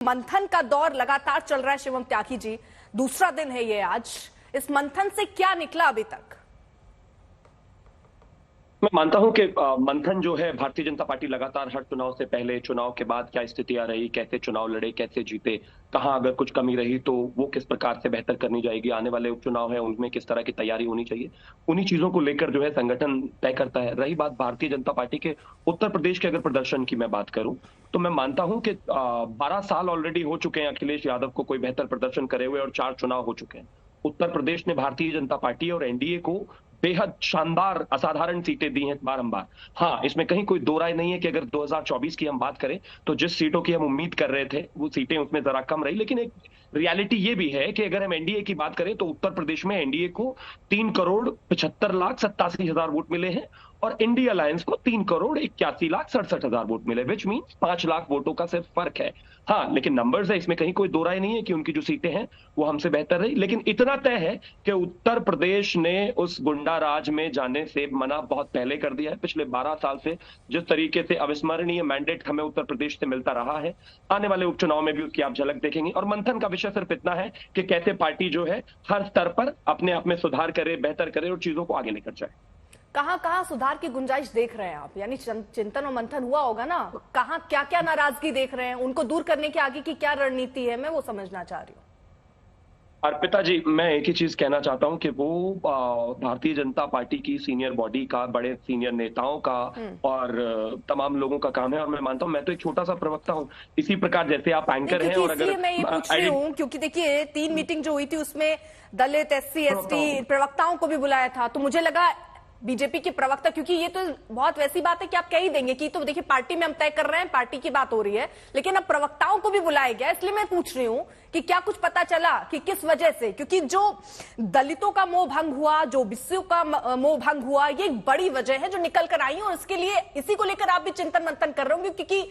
मंथन का दौर लगातार चल रहा है शिवम त्यागी जी, दूसरा दिन है ये आज। इस मंथन से क्या निकला अभी तक? मैं मानता हूं कि मंथन जो है, भारतीय जनता पार्टी लगातार हर चुनाव से पहले, चुनाव के बाद क्या स्थितियां रही, कैसे चुनाव लड़े, कैसे जीते, कहां अगर कुछ कमी रही तो वो किस प्रकार से बेहतर करनी जाएगी, आने वाले उपचुनाव है उनमें किस तरह की तैयारी होनी चाहिए, उन्हीं चीजों को लेकर जो है संगठन तय करता है। रही बात भारतीय जनता पार्टी के उत्तर प्रदेश के अगर प्रदर्शन की मैं बात करूं तो मैं मानता हूं कि 12 साल ऑलरेडी हो चुके हैं अखिलेश यादव को कोई बेहतर प्रदर्शन करे हुए, और 4 चुनाव हो चुके हैं। उत्तर प्रदेश ने भारतीय जनता पार्टी और एनडीए को बेहद शानदार असाधारण सीटें दी हैं बारंबार। हाँ, इसमें कहीं कोई दो राय नहीं है कि अगर 2024 की हम बात करें तो जिस सीटों की हम उम्मीद कर रहे थे वो सीटें उसमें जरा कम रही, लेकिन एक रियलिटी ये भी है कि अगर हम एनडीए की बात करें तो उत्तर प्रदेश में एनडीए को 3,75,87,000 वोट मिले हैं और इंडिया अलायंस को 3,81,67,000 वोट मिले, विच मीन्स 5 लाख वोटों का सिर्फ फर्क है। हाँ, लेकिन नंबर्स है, इसमें कहीं कोई दो राय नहीं है कि उनकी जो सीटें हैं वो हमसे बेहतर रही, लेकिन इतना तय है कि उत्तर प्रदेश ने उस गुंडा राज में जाने से मना बहुत पहले कर दिया है। पिछले 12 साल से जिस तरीके से अविस्मरणीय मैंडेट हमें उत्तर प्रदेश से मिलता रहा है, आने वाले उपचुनाव में भी उसकी आप झलक देखेंगे। और मंथन का विषय सिर्फ इतना है कि कैसे पार्टी जो है हर स्तर पर अपने आप में सुधार करे, बेहतर करे और चीजों को आगे लेकर जाए। कहां कहां सुधार की गुंजाइश देख रहे हैं आप? यानी चिंतन और मंथन हुआ होगा ना, कहां क्या क्या नाराजगी देख रहे हैं, उनको दूर करने के आगे की क्या रणनीति है, मैं वो समझना चाह रही हूँ। अर्पिता जी, मैं एक ही चीज कहना चाहता हूं कि वो भारतीय जनता पार्टी की सीनियर बॉडी का, बड़े सीनियर नेताओं का और तमाम लोगों का काम है। और मैं मानता हूं, मैं तो एक छोटा सा प्रवक्ता हूं, इसी प्रकार जैसे आप एंकर हैं। और अगर मैं ये पूछ रही हूँ क्योंकि देखिए 3 मीटिंग जो हुई थी उसमें दलित, एससी, एसटी प्रवक्ताओं को भी बुलाया था, तो मुझे लगा बीजेपी के प्रवक्ता, क्योंकि ये तो बहुत वैसी बात है कि आप कह ही देंगे कि तो देखिए पार्टी में हम तय कर रहे हैं, पार्टी की बात हो रही है, लेकिन अब प्रवक्ताओं को भी बुलाया गया। इसलिए मैं पूछ रही हूं कि क्या कुछ पता चला कि किस वजह से, क्योंकि जो दलितों का मोह भंग हुआ, जो बिस्सू का मोह भंग हुआ, ये एक बड़ी वजह है जो निकल कर आई है। और इसके लिए इसी को लेकर आप भी चिंतन मंथन कर रहे होंगे, क्योंकि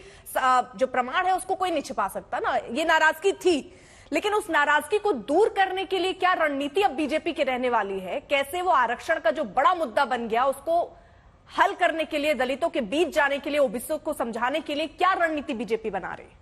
जो प्रमाण है उसको कोई नहीं छिपा सकता ना। ये नाराजगी थी, लेकिन उस नाराजगी को दूर करने के लिए क्या रणनीति अब बीजेपी की रहने वाली है? कैसे वो आरक्षण का जो बड़ा मुद्दा बन गया उसको हल करने के लिए, दलितों के बीच जाने के लिए, ओबीसी को समझाने के लिए क्या रणनीति बीजेपी बना रही है?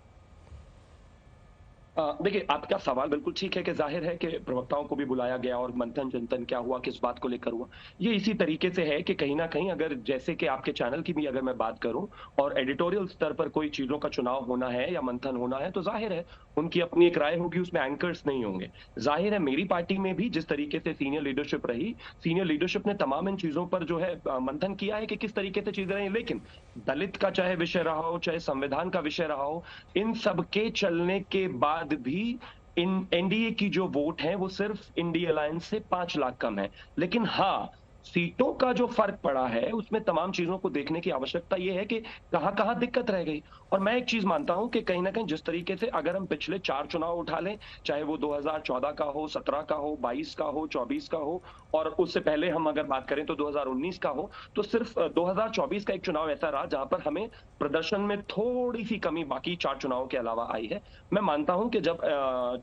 देखिए, आपका सवाल बिल्कुल ठीक है कि जाहिर है कि प्रवक्ताओं को भी बुलाया गया और मंथन चिंतन क्या हुआ, किस बात को लेकर हुआ, ये इसी तरीके से है कि कहीं ना कहीं अगर जैसे कि आपके चैनल की भी अगर मैं बात करूं और एडिटोरियल स्तर पर कोई चीजों का चुनाव होना है या मंथन होना है तो जाहिर है उनकी अपनी एक राय होगी, उसमें एंकर्स नहीं होंगे। जाहिर है मेरी पार्टी में भी जिस तरीके से सीनियर लीडरशिप रही, सीनियर लीडरशिप ने तमाम इन चीजों पर जो है मंथन किया है कि किस तरीके से चीजें रही, लेकिन दलित का चाहे विषय रहा हो, चाहे संविधान का विषय रहा हो, इन सब के चलने के बाद भी इन एनडीए की जो वोट है वो सिर्फ इंडिया अलायंस से 5 लाख कम है। लेकिन हाँ, सीटों का जो फर्क पड़ा है उसमें तमाम चीजों को देखने की आवश्यकता यह है कि कहां कहां दिक्कत रह गई। और मैं एक चीज मानता हूं कि कहीं ना कहीं जिस तरीके से अगर हम पिछले 4 चुनाव उठा लें, चाहे वो 2014 का हो, 17 का हो, 22 का हो, 24 का हो, और उससे पहले हम अगर बात करें तो 2019 का हो, तो सिर्फ 2024 का एक चुनाव ऐसा रहा जहां पर हमें प्रदर्शन में थोड़ी सी कमी बाकी 4 चुनावों के अलावा आई है। मैं मानता हूं कि जब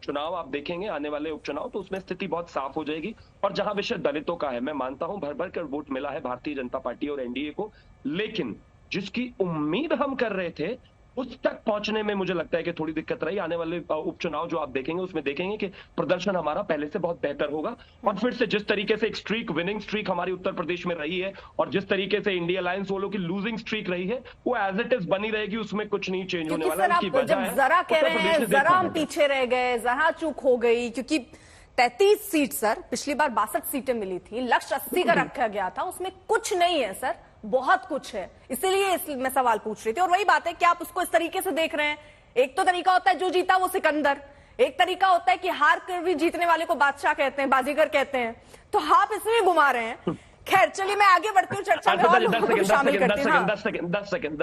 चुनाव आप देखेंगे, आने वाले उपचुनाव, तो उसमें स्थिति बहुत साफ हो जाएगी। और जहां विषय दलितों का है, मैं मानता हूं भर भर कर वोट मिला है भारतीय जनता पार्टी और एनडीए को, लेकिन जिसकी उम्मीद हम कर रहे थे उस तक पहुंचने में मुझे लगता है कि थोड़ी दिक्कत रही। आने वाले उपचुनाव जो आप देखेंगे उसमें देखेंगे कि प्रदर्शन हमारा पहले से बहुत बेहतर होगा। और फिर से जिस तरीके से एक स्ट्रीक, विनिंग स्ट्रीक हमारी उत्तर प्रदेश में रही है, और जिस तरीके से इंडिया अलायंस वालों की लूजिंग स्ट्रीक रही है, वो एज इट इज बनी रहेगी, उसमें कुछ नहीं चेंज होने वाला। उसकी वजह है, जरा कह रहे हैं जरा हम पीछे रह गए, जरा चूक हो गई, क्योंकि 33 सीट सर, पिछली बार 62 सीटें मिली थी, लक्ष्य 80 का रखा गया था, उसमें कुछ नहीं है सर, बहुत कुछ है। इसीलिए मैं सवाल पूछ रही थी। और वही बात है कि आप उसको इस तरीके से देख रहे हैं। एक तो तरीका होता है जो जीता वो सिकंदर, एक तरीका होता है कि हार कर भी जीतने वाले को बादशाह कहते हैं, बाजीगर कहते हैं, तो आप इसमें घुमा रहे हैं। खैर चलिए, मैं आगे बढ़ती हूँ चर्चा में और लोगों को शामिल करती हूँ। 10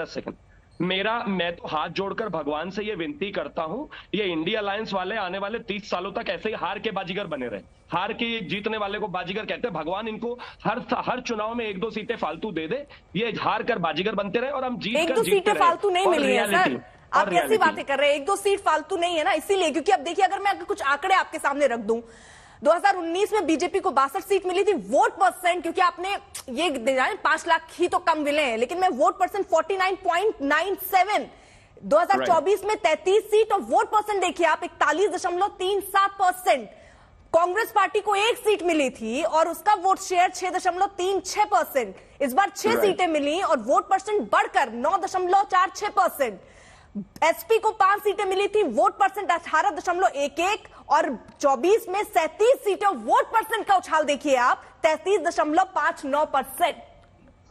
सेकंड मैं तो हाथ जोड़कर भगवान से ये विनती करता हूं, ये इंडिया अलायंस वाले आने वाले 30 सालों तक ऐसे ही हार के बाजीगर बने रहे। हार के जीतने वाले को बाजीगर कहते हैं। भगवान इनको हर चुनाव में 1-2 सीटें फालतू दे दे, ये हार कर बाजीगर बनते रहे और हम जीत कर 1-2 सीटें फालतू नहीं मिली है सर, आप कैसी बातें कर रहे हैं? 1-2 सीट फालतू नहीं है ना, इसीलिए, क्योंकि अब देखिए अगर मैं कुछ आंकड़े आपके सामने रख दूं, 2019 में बीजेपी को 62 सीट मिली थी, वोट परसेंट, क्योंकि आपने ये 5 लाख ही तो कम मिले हैं, लेकिन मैं वोट परसेंट 49.97, 2024 में 33 सीट और वोट परसेंट देखिए आप 41.37%। कांग्रेस पार्टी को 1 सीट मिली थी और उसका वोट शेयर 6.36%। इस बार 6 सीटें मिली और वोट परसेंट बढ़कर 9.46%। एसपी को 5 सीटें मिली थी, वोट परसेंट 18.11 और 24 में 37 सीटें, वोट परसेंट का उछाल देखिए आप 33.59%।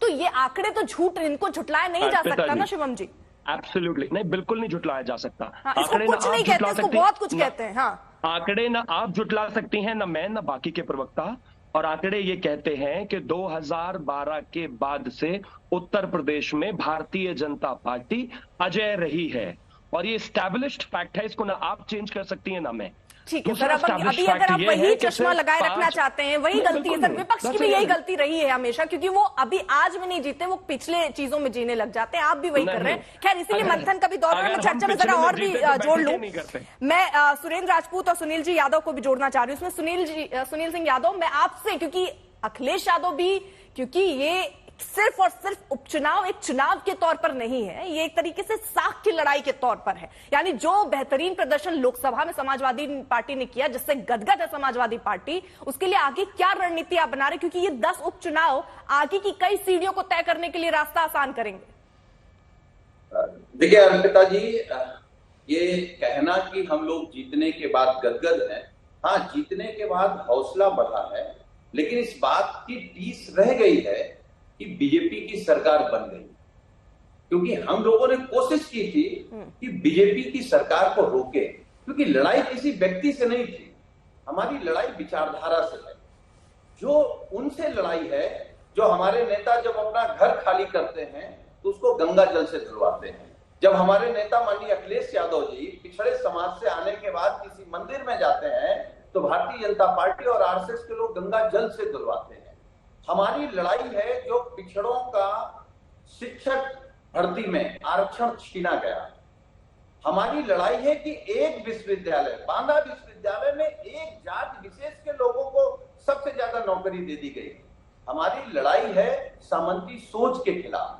तो ये आंकड़े तो झूठ, इनको झुटलाया नहीं जा सकता ना शिवम जी। एब्सोल्युटली नहीं, बिल्कुल नहीं झुटलाया जा सकता। हाँ, इसको कुछ नहीं कहते, इसको बहुत कुछ कहते हैं। हाँ, आंकड़े ना आप झुटला सकती हैं, ना मैं, ना बाकी के प्रवक्ता। और आंकड़े ये कहते हैं कि 2012 के बाद से उत्तर प्रदेश में भारतीय जनता पार्टी अजेय रही है और ये स्टैब्लिश्ड फैक्ट है, इसको ना आप चेंज कर सकती हैं ना मैं। ठीक है सर, अभी अगर आप वही चश्मा लगाए रखना चाहते हैं, वही गलती है सर, विपक्ष की भी यही गलती रही है हमेशा, क्योंकि वो अभी आज में नहीं जीते, वो पिछले चीजों में जीने लग जाते हैं। आप भी वही कर रहे हैं। खैर, इसीलिए मंथन का भी दौर है। मैं चर्चा में जरा और भी जोड़ लूं, मैं सुरेंद्र राजपूत और सुनील जी यादव को भी जोड़ना चाह रही हूँ इसमें। सुनील सिंह यादव, मैं आपसे, क्योंकि अखिलेश यादव भी, क्योंकि ये सिर्फ और सिर्फ उपचुनाव एक चुनाव के तौर पर नहीं है, ये एक तरीके से साख की लड़ाई के तौर पर है। यानी जो बेहतरीन प्रदर्शन लोकसभा में समाजवादी पार्टी ने किया, जिससे गदगद है समाजवादी पार्टी, उसके लिए आगे क्या रणनीति आप बना रहे, क्योंकि ये 10 उपचुनाव आगे की कई सीढ़ियों को तय करने के लिए रास्ता आसान करेंगे। देखिए अर्पिता जी, ये कहना कि हम लोग जीतने के बाद गदगद हैं, हाँ जीतने के बाद हौसला बढ़ा है, लेकिन इस बात की टीस रह गई है कि बीजेपी की सरकार बन गई। क्योंकि हम लोगों ने कोशिश की थी कि बीजेपी की सरकार को रोके, क्योंकि लड़ाई किसी व्यक्ति से नहीं थी, हमारी लड़ाई विचारधारा से है। जो उनसे लड़ाई है जो हमारे नेता जब अपना घर खाली करते हैं तो उसको गंगा जल से धुलवाते हैं। जब हमारे नेता माननीय अखिलेश यादव जी पिछड़े समाज से आने के बाद किसी मंदिर में जाते हैं तो भारतीय जनता पार्टी और आरएसएस के लोग गंगा जल से धुलवाते हैं। हमारी लड़ाई है जो पिछड़ों का शिक्षक भर्ती में आरक्षण छीना गया। हमारी लड़ाई है कि एक विश्वविद्यालय, बांदा विश्वविद्यालय में एक जाति विशेष के लोगों को सबसे ज्यादा नौकरी दे दी गई। हमारी लड़ाई है सामंती सोच के खिलाफ,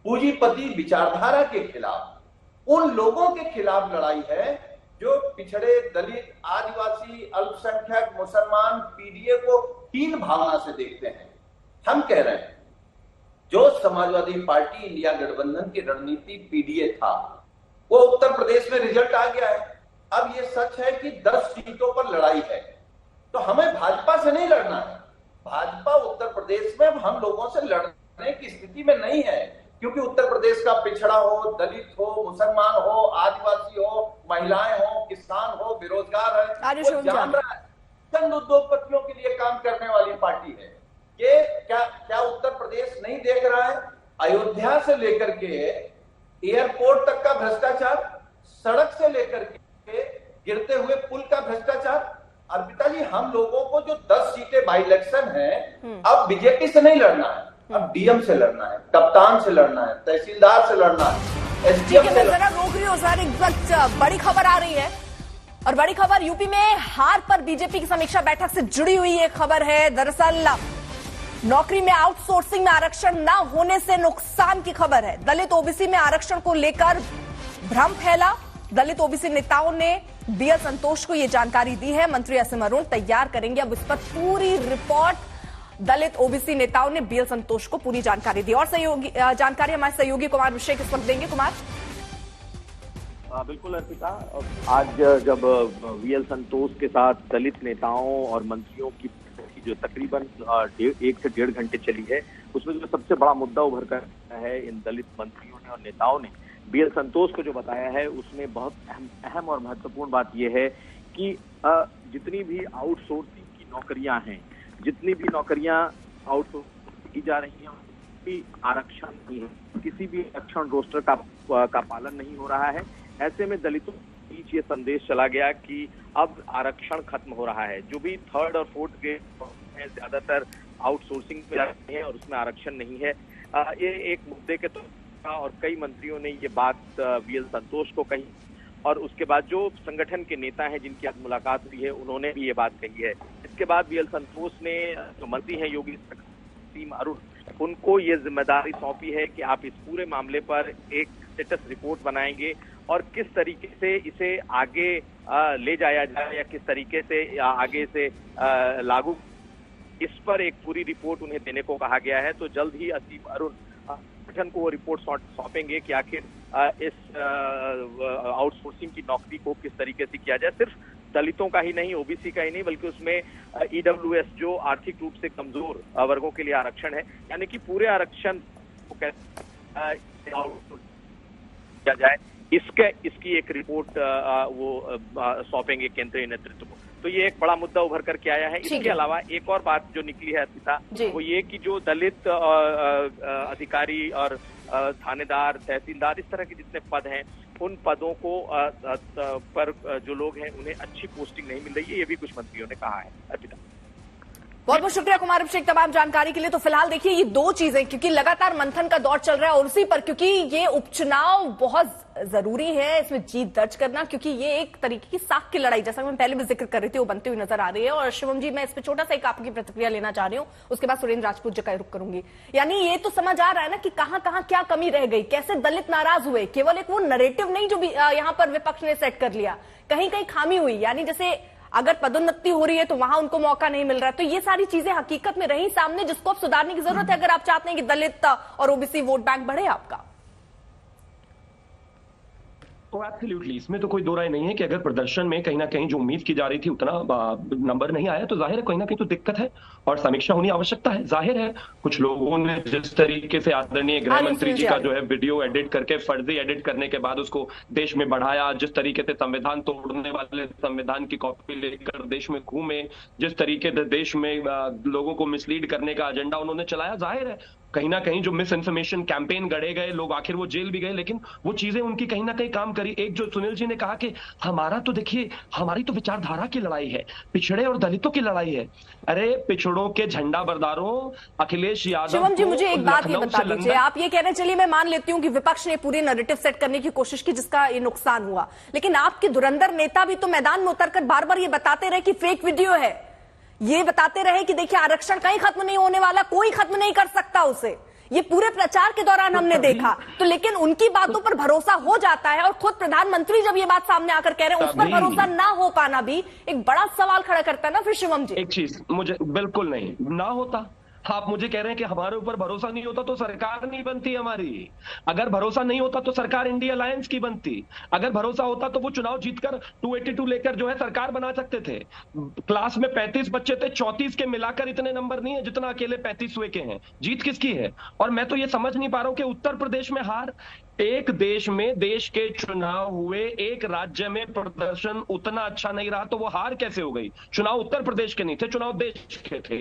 पूंजीपति विचारधारा के खिलाफ, उन लोगों के खिलाफ लड़ाई है जो पिछड़े, दलित, आदिवासी, अल्पसंख्यक, मुसलमान, पीडीए को हीन भावना से देखते हैं। हम कह रहे हैं जो समाजवादी पार्टी इंडिया गठबंधन की रणनीति पीडीए था, वो उत्तर प्रदेश में रिजल्ट आ गया है। अब ये सच है कि 10 सीटों पर लड़ाई है, तो हमें भाजपा से नहीं लड़ना है। भाजपा उत्तर प्रदेश में हम लोगों से लड़ने की स्थिति में नहीं है, क्योंकि उत्तर प्रदेश का पिछड़ा हो, दलित हो, मुसलमान हो, आदिवासी हो, महिलाएं हो, किसान हो, बेरोजगार है, वो जान रहा है। चंद उद्योगपतियों के लिए काम करने वाली पार्टी है। ये क्या उत्तर प्रदेश नहीं देख रहा है? अयोध्या से लेकर के एयरपोर्ट तक का भ्रष्टाचार, सड़क से लेकर के गिरते हुए पुल का भ्रष्टाचार। अर्पिता जी, हम लोगों को जो 10 सीटें बाई इलेक्शन है, अब बीजेपी से नहीं लड़ना है, अब डीएम से लड़ना है, कप्तान से लड़ना है, तहसीलदार से लड़ना है, एसडीएम से लड़ना है। रोक रही हो सर, एक वक्त बड़ी खबर आ रही है, और बड़ी खबर यूपी में हार पर बीजेपी की समीक्षा बैठक से जुड़ी हुई एक खबर है। दरअसल नौकरी में आउटसोर्सिंग में आरक्षण न होने से नुकसान की खबर है। दलित ओबीसी में आरक्षण को लेकर भ्रम फैला। दलित ओबीसी नेताओं ने बीएल संतोष को यह जानकारी दी है। मंत्री असीम अरुण तैयार करेंगे अब इस पर पूरी रिपोर्ट। दलित ओबीसी नेताओं ने बीएल संतोष को पूरी जानकारी दी और जानकारी हमारे सहयोगी कुमार विषय किस वक्त देंगे। कुमार। बिल्कुल अर्पिता, आज जब बीएल संतोष के साथ दलित नेताओं और मंत्रियों की जो तकरीबन 1 से 1.5 घंटे चली है, उसमें जो सबसे बड़ा मुद्दा उभर कर है, इन दलित मंत्रियों ने और नेताओं ने बीएल संतोष को जो बताया है, उसमें बहुत अहम और महत्वपूर्ण बात यह है कि जितनी भी आउटसोर्सिंग की नौकरियां हैं, जितनी भी नौकरियां आउटसोर्स की जा रही हैं, भी आरक्षण नहीं है, किसी भी आरक्षण रोस्टर का पालन नहीं हो रहा है। ऐसे में दलितों के बीच ये संदेश चला गया कि अब आरक्षण खत्म हो रहा है। जो भी 3rd और 4th ग्रेड है, ज्यादातर आउटसोर्सिंग में जाते हैं और उसमें आरक्षण नहीं है। ये एक मुद्दे के तौर पर और कई मंत्रियों ने ये बात बीएल संतोष को कही, और उसके बाद जो संगठन के नेता हैं जिनकी आज मुलाकात हुई है, उन्होंने भी ये बात कही है। इसके बाद बीएल संतोष ने जो मंत्री हैं योगी असीम अरुण, उनको ये जिम्मेदारी सौंपी है कि आप इस पूरे मामले पर एक स्टेटस रिपोर्ट बनाएंगे और किस तरीके से इसे आगे ले जाया जाए या किस तरीके से आगे से लागू, इस पर एक पूरी रिपोर्ट उन्हें देने को कहा गया है। तो जल्द ही असीम अरुण संगठन को वो रिपोर्ट सौंपेंगे कि आखिर इस आउटसोर्सिंग की नौकरी को किस तरीके से किया जाए। सिर्फ दलितों का ही नहीं, ओबीसी का ही नहीं, बल्कि उसमें ईडब्ल्यूएस जो आर्थिक रूप से कमजोर वर्गों के लिए आरक्षण है, यानी कि पूरे आरक्षण को कैसे किया जाए, इसकी एक रिपोर्ट वो सौंपेंगे केंद्रीय नेतृत्व को। तो ये एक बड़ा मुद्दा उभर करके आया है। इसके अलावा एक और बात जो निकली है अर्पिता, वो ये कि जो दलित अधिकारी और थानेदार, तहसीलदार, इस तरह के जितने पद हैं, उन पदों को पर जो लोग हैं उन्हें अच्छी पोस्टिंग नहीं मिल रही है, ये भी कुछ मंत्रियों ने कहा है। अर्पिता, बहुत बहुत शुक्रिया कुमार अभिषेक तमाम जानकारी के लिए। तो फिलहाल देखिए ये दो चीजें, क्योंकि लगातार मंथन का दौर चल रहा है और उसी पर, क्योंकि ये उपचुनाव बहुत जरूरी है इसमें जीत दर्ज करना, क्योंकि ये एक तरीके की साख की लड़ाई, जैसा मैं पहले भी जिक्र कर रही थी, वो बनती हुई नजर आ रही है। और शिवम जी, मैं इस पर छोटा सा एक आपकी प्रतिक्रिया लेना चाह रही हूँ, उसके बाद सुरेंद्र राजपूत जी का रुख करूंगी। यानी ये तो समझ आ रहा है ना कि कहां कहां क्या कमी रह गई, कैसे दलित नाराज हुए, केवल एक वो नरेटिव नहीं जो यहाँ पर विपक्ष ने सेट कर लिया, कहीं कहीं खामी हुई। यानी जैसे अगर पदोन्नति हो रही है तो वहां उनको मौका नहीं मिल रहा है, तो ये सारी चीजें हकीकत में रही सामने, जिसको अब सुधारने की जरूरत है अगर आप चाहते हैं कि दलित और ओबीसी वोट बैंक बढ़े आपका। तो एब्सोल्युटली, इसमें तो कोई दो राय नहीं है कि अगर प्रदर्शन में कहीं ना कहीं जो उम्मीद की जा रही थी उतना नंबर नहीं आया, तो जाहिर है कहीं ना कहीं तो दिक्कत है और समीक्षा होनी आवश्यकता है। जाहिर है कुछ लोगों ने जिस तरीके से आदरणीय गृह मंत्री जी का जो है वीडियो एडिट करके, फर्जी एडिट करने के बाद उसको देश में बढ़ाया, जिस तरीके से संविधान तोड़ने वाले संविधान की कॉपी लेकर देश में घूमे, जिस तरीके से देश में लोगों को मिसलीड करने का एजेंडा उन्होंने चलाया, जाहिर है कहीं ना कहीं जो मिस इन्फॉर्मेशन कैंपेन गढ़े गए, लोग आखिर वो जेल भी गए, लेकिन वो चीजें उनकी कहीं ना कहीं काम करी। एक जो सुनील जी ने कहा कि हमारा तो देखिए, हमारी तो विचारधारा की लड़ाई है, पिछड़े और दलितों की लड़ाई है। अरे पिछड़ों के झंडा बरदारों अखिलेश यादव। शिवम जी, मुझे एक बात ये बता दीजिए, आप ये कह रहे हैं, चलिए मैं मान लेती हूँ कि विपक्ष ने पूरी नैरेटिव सेट करने की कोशिश की जिसका ये नुकसान हुआ, लेकिन आपके धुरंधर नेता भी तो मैदान में उतरकर बार बार ये बताते रहे कि फेक वीडियो है, ये बताते रहे कि देखिए आरक्षण कहीं खत्म नहीं होने वाला, कोई खत्म नहीं कर सकता उसे, ये पूरे प्रचार के दौरान हमने देखा। तो लेकिन उनकी बातों पर भरोसा हो जाता है और खुद प्रधानमंत्री जब ये बात सामने आकर कह रहे हैं, उस पर भरोसा ना हो पाना भी एक बड़ा सवाल खड़ा करता है ना फिर शिवम जी। एक चीज मुझे बिल्कुल नहीं ना होता, आप मुझे कह रहे हैं कि हमारे ऊपर भरोसा नहीं होता तो सरकार नहीं बनती हमारी, अगर भरोसा नहीं होता तो सरकार इंडिया अलायंस की बनती, अगर भरोसा होता तो वो चुनाव जीतकर 282 लेकर जो है सरकार बना सकते थे। क्लास में 35 बच्चे थे, 34 के मिलाकर इतने नंबर नहीं है जितना अकेले 35वें के हैं। जीत किसकी है? और मैं तो ये समझ नहीं पा रहा हूं कि उत्तर प्रदेश में हार, एक देश में देश के चुनाव हुए, एक राज्य में प्रदर्शन उतना अच्छा नहीं रहा तो वो हार कैसे हो गई? चुनाव उत्तर प्रदेश के नहीं थे, चुनाव देश के थे,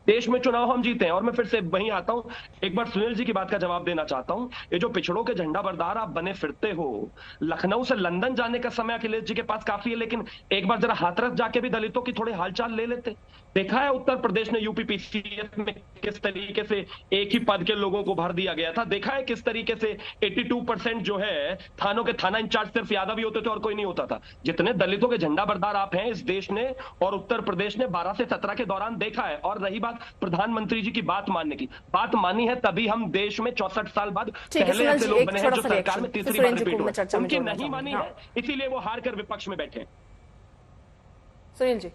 देश में चुनाव हम जीते हैं। और मैं फिर से वहीं आता हूं, एक बार सुनील जी की बात का जवाब देना चाहता हूं। ये जो पिछड़ों के झंडा बरदार आप बने फिरते हो, लखनऊ से लंदन जाने का समय अखिलेश जी के पास काफी है, लेकिन एक बार जरा हाथरस जाके भी दलितों की थोड़ी हालचाल ले लेते। देखा है उत्तर प्रदेश ने यूपी पीसीएस में किस तरीके से एक ही पद के लोगों को भर दिया गया था, देखा है किस तरीके से 82% जो है थानों के थाना इंचार्ज सिर्फ यादव ही होते थे और कोई नहीं होता था। जितने दलितों के झंडा बरदार आप हैं इस देश ने और उत्तर प्रदेश ने 12 से 17 के दौरान देखा है। और रही बात प्रधानमंत्री जी की बात मानने की, बात मानी है तभी हम देश में 64 साल बाद पहले ऐसे लोग बने हैं जो सरकार में तीसरी बार रिपीट हुए, उनकी नहीं मानी है, इसीलिए वो हार कर विपक्ष में बैठे। सुनील जी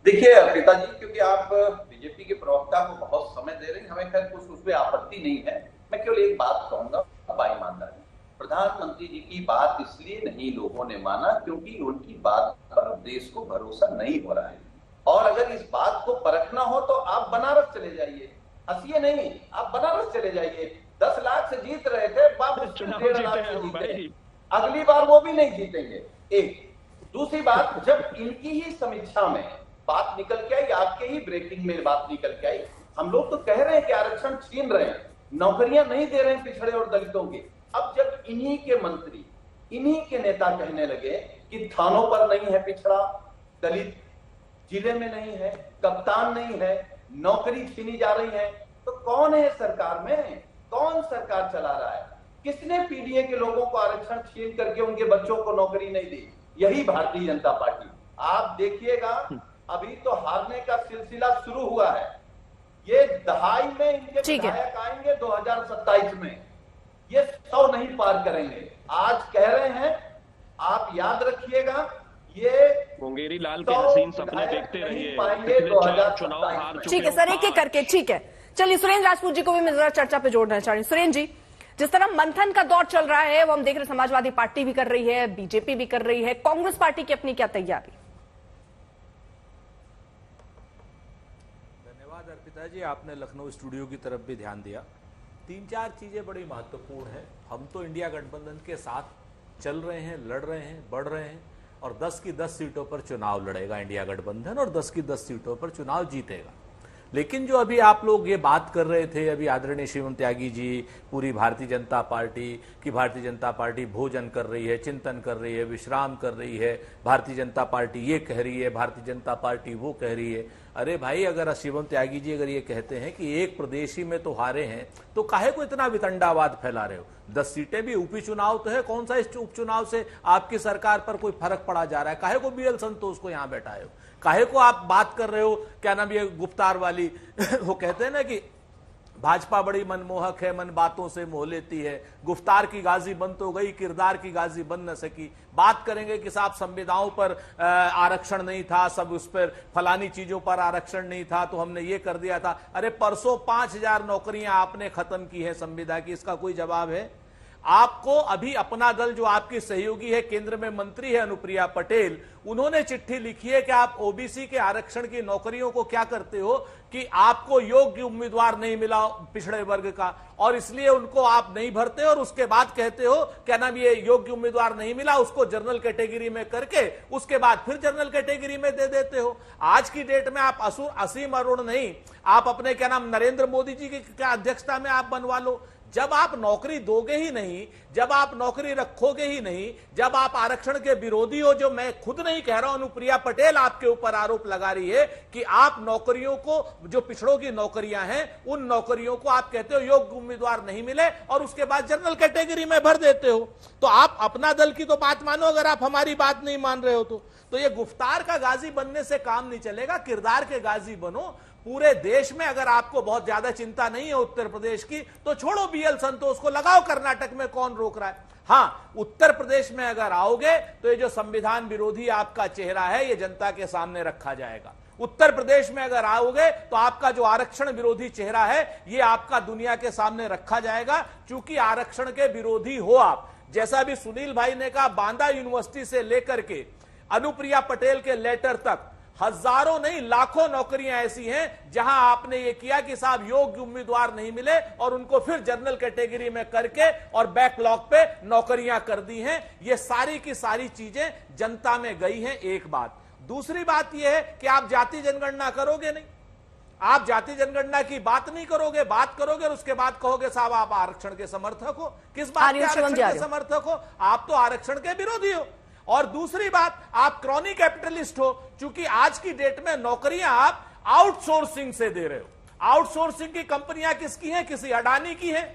देखिए अर्पिता जी, क्योंकि आप बीजेपी के प्रवक्ता को बहुत समय दे रहे हैं, हमें खैर कुछ उसमें आपत्ति नहीं है। मैं केवल एक बात कहूंगा ईमानदारी, प्रधानमंत्री जी की बात इसलिए नहीं लोगों ने माना क्योंकि उनकी बात पर देश को भरोसा नहीं हो रहा है। और अगर इस बात को परखना हो तो आप बनारस चले जाइए, हंसिए नहीं, आप बनारस चले जाइए। 10 लाख से जीत रहे थे, वापस 1.5 लाख से जीते, अगली बार वो भी नहीं जीतेंगे। एक दूसरी बात, जब इनकी ही समीक्षा में बात निकल के आई, आपके ही ब्रेकिंग में बात निकल के आई, हम लोग तो कह रहे हैं कि आरक्षण छीन रहे हैं, नौकरियां नहीं दे रहे हैं पिछड़े और दलितों की। अब जब इन्हीं के मंत्री, इन्हीं के नेता कहने लगे कि थानों पर नहीं है पिछड़ा दलित, जिले में नहीं है, कप्तान नहीं है, नौकरी छीनी जा रही है, तो कौन है सरकार में? कौन सरकार चला रहा है? किसने पीडीए के लोगों को आरक्षण छीन करके उनके बच्चों को नौकरी नहीं दी? यही भारतीय जनता पार्टी। आप देखिएगा, अभी तो हारने का सिलसिला शुरू हुआ है। ये दहाई में इनके विधायक आएंगे 2027 में, ये 100 नहीं पार करेंगे। आज कह रहे हैं, आप याद रखिएगा, ये मुंगेरी लाल के हसीन सपने देखते रहिए, चुनाव हार चुके। ठीक है सर, एक एक करके, ठीक है। चलिए सुरेंद्र राजपूत जी को भी मैं जरा चर्चा पे जोड़ना चाह रही हूँ। सुरेंद्र जी, जिस तरह मंथन का दौर चल रहा है वो हम देख रहे हैं, समाजवादी पार्टी भी कर रही है, बीजेपी भी कर रही है, कांग्रेस पार्टी की अपनी क्या तैयारी? धन्यवाद अर्पिता जी, आपने लखनऊ स्टूडियो की तरफ भी ध्यान दिया। 3-4 चीजें बड़ी महत्वपूर्ण हैं। हम तो इंडिया गठबंधन के साथ चल रहे हैं, लड़ रहे हैं, बढ़ रहे हैं, और 10 की 10 सीटों पर चुनाव लड़ेगा इंडिया गठबंधन, और 10 की 10 सीटों पर चुनाव जीतेगा। लेकिन जो अभी आप लोग ये बात कर रहे थे, अभी आदरणीय शिवम त्यागी जी, पूरी भारतीय जनता पार्टी की, भारतीय जनता पार्टी भोजन कर रही है, चिंतन कर रही है, विश्राम कर रही है, भारतीय जनता पार्टी ये कह रही है, भारतीय जनता पार्टी वो कह रही है। अरे भाई, अगर शिवम त्यागी जी अगर ये कहते हैं कि एक प्रदेश ही में तो हारे हैं, तो काहे को इतना वितंडावाद फैला रहे हो? 10 सीटें भी उपचुनाव तो है, कौन सा इस उपचुनाव से आपकी सरकार पर कोई फर्क पड़ा जा रहा है? काहे को बीएल संतोष को यहां बैठाए हो? काहे को आप बात कर रहे हो, क्या नाम ये गुफ्तार वाली वो कहते हैं ना कि भाजपा बड़ी मनमोहक है, मन बातों से मोह लेती है, गुफ्तार की गाजी बन तो गई, किरदार की गाजी बन न सकी। बात करेंगे कि साहब संविदाओं पर आरक्षण नहीं था, सब उस पर फलानी चीजों पर आरक्षण नहीं था तो हमने ये कर दिया था। अरे परसों 5000 नौकरियां आपने खत्म की है संविदा की, इसका कोई जवाब है? आपको अभी अपना दल, जो आपकी सहयोगी है, केंद्र में मंत्री है अनुप्रिया पटेल, उन्होंने चिट्ठी लिखी है कि आप ओबीसी के आरक्षण की नौकरियों को क्या करते हो कि आपको योग्य उम्मीदवार नहीं मिला पिछड़े वर्ग का, और इसलिए उनको आप नहीं भरते, और उसके बाद कहते हो क्या नाम ये योग्य उम्मीदवार नहीं मिला, उसको जनरल कैटेगरी में करके उसके बाद फिर जनरल कैटेगरी में दे देते हो। आज की डेट में आप असीम अरुण नहीं, आप अपने क्या नाम नरेंद्र मोदी जी की क्या अध्यक्षता में आप बनवा लो। जब आप नौकरी दोगे ही नहीं, जब आप नौकरी रखोगे ही नहीं, जब आप आरक्षण के विरोधी हो, जो मैं खुद नहीं कह रहा हूं, अनुप्रिया पटेल आपके ऊपर आरोप लगा रही है कि आप नौकरियों को, जो पिछड़ों की नौकरियां हैं, उन नौकरियों को आप कहते हो योग्य उम्मीदवार नहीं मिले, और उसके बाद जनरल कैटेगरी में भर देते हो। तो आप अपना दल की तो बात मानो, अगर आप हमारी बात नहीं मान रहे हो तो ये गुफ्तार का गाजी बनने से काम नहीं चलेगा, किरदार के गाजी बनो। पूरे देश में अगर आपको बहुत ज्यादा चिंता नहीं है उत्तर प्रदेश की, तो छोड़ो बीएल संतोष को, लगाओ कर्नाटक में, कौन रोक रहा है? हाँ, उत्तर प्रदेश में अगर आओगे तो ये जो संविधान विरोधी आपका चेहरा है, ये जनता के सामने रखा जाएगा। उत्तर प्रदेश में अगर आओगे तो आपका जो आरक्षण विरोधी चेहरा है, ये आपका दुनिया के सामने रखा जाएगा, क्योंकि आरक्षण के विरोधी हो आप। जैसा भी सुनील भाई ने कहा, बांदा यूनिवर्सिटी से लेकर के अनुप्रिया पटेल के लेटर तक हजारों नहीं लाखों नौकरियां ऐसी हैं जहां आपने ये किया कि साहब योग्य उम्मीदवार नहीं मिले, और उनको फिर जनरल कैटेगरी में करके और बैकलॉग पे नौकरियां कर दी हैं। ये सारी की सारी चीजें जनता में गई हैं। एक बात। दूसरी बात यह है कि आप जाति जनगणना करोगे नहीं, आप जाति जनगणना की बात नहीं करोगे, बात करोगे और उसके बाद कहोगे साहब आप आरक्षण के समर्थक हो। किस बात के आरक्षण के समर्थक हो? आप तो आरक्षण के विरोधी हो। और दूसरी बात, आप क्रॉनी कैपिटलिस्ट हो, क्योंकि आज की डेट में नौकरियां आप आउटसोर्सिंग से दे रहे हो। आउटसोर्सिंग की कंपनियां किसकी हैं? किसी अडानी की हैं।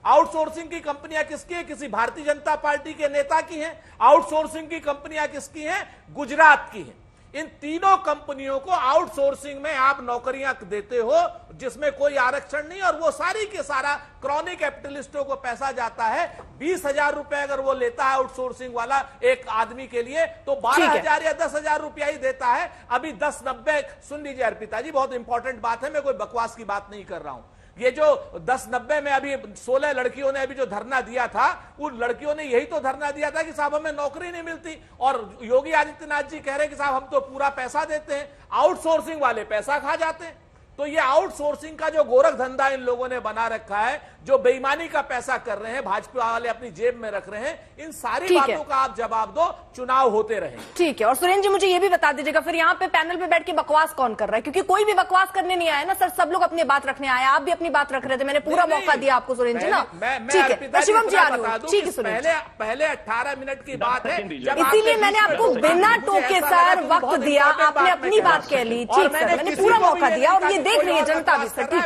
आउटसोर्सिंग की कंपनियां किसकी हैं? किसी भारतीय जनता पार्टी के नेता की हैं। आउटसोर्सिंग की कंपनियां किसकी हैं? गुजरात की हैं। इन तीनों कंपनियों को आउटसोर्सिंग में आप नौकरियां देते हो, जिसमें कोई आरक्षण नहीं, और वो सारी के सारा क्रॉनी कैपिटलिस्टों को पैसा जाता है। 20,000 रुपए अगर वो लेता है आउटसोर्सिंग वाला एक आदमी के लिए, तो 12,000 या 10,000 रुपया ही देता है। अभी 10-90, सुन लीजिए अर्पिता जी, बहुत इंपॉर्टेंट बात है, मैं कोई बकवास की बात नहीं कर रहा हूं। ये जो 10-90 में अभी 16 लड़कियों ने अभी जो धरना दिया था, उन लड़कियों ने यही तो धरना दिया था कि साहब हमें नौकरी नहीं मिलती, और योगी आदित्यनाथ जी कह रहे हैं कि साहब हम तो पूरा पैसा देते हैं, आउटसोर्सिंग वाले पैसा खा जाते हैं। तो ये आउटसोर्सिंग का जो गोरख धंधा इन लोगों ने बना रखा है, जो बेईमानी का पैसा कर रहे हैं, भाजपा वाले अपनी जेब में रख रहे हैं, इन सारी बातों का आप जवाब दो, चुनाव होते रहेंगे। ठीक है। और सुरेंद्र जी मुझे ये भी बता दीजिएगा, फिर यहाँ पे पैनल पे बैठ के बकवास कौन कर रहा है? क्योंकि कोई भी बकवास करने नहीं आया ना सर, सब लोग अपनी बात रखने आए। आप भी अपनी बात रख रहे थे, मैंने पूरा मौका दिया आपको सुरेंद्र जी ना। ठीक है, शिवम जी आ रही हूँ। ठीक है, पहले 18 मिनट की बात है, इसीलिए मैंने आपको बिना टोके सर वक्त दिया, आपने अपनी बात कह ली। ठीक है, मैंने पूरा मौका दिया, और ये देख रही है जनता भी सर। ठीक है।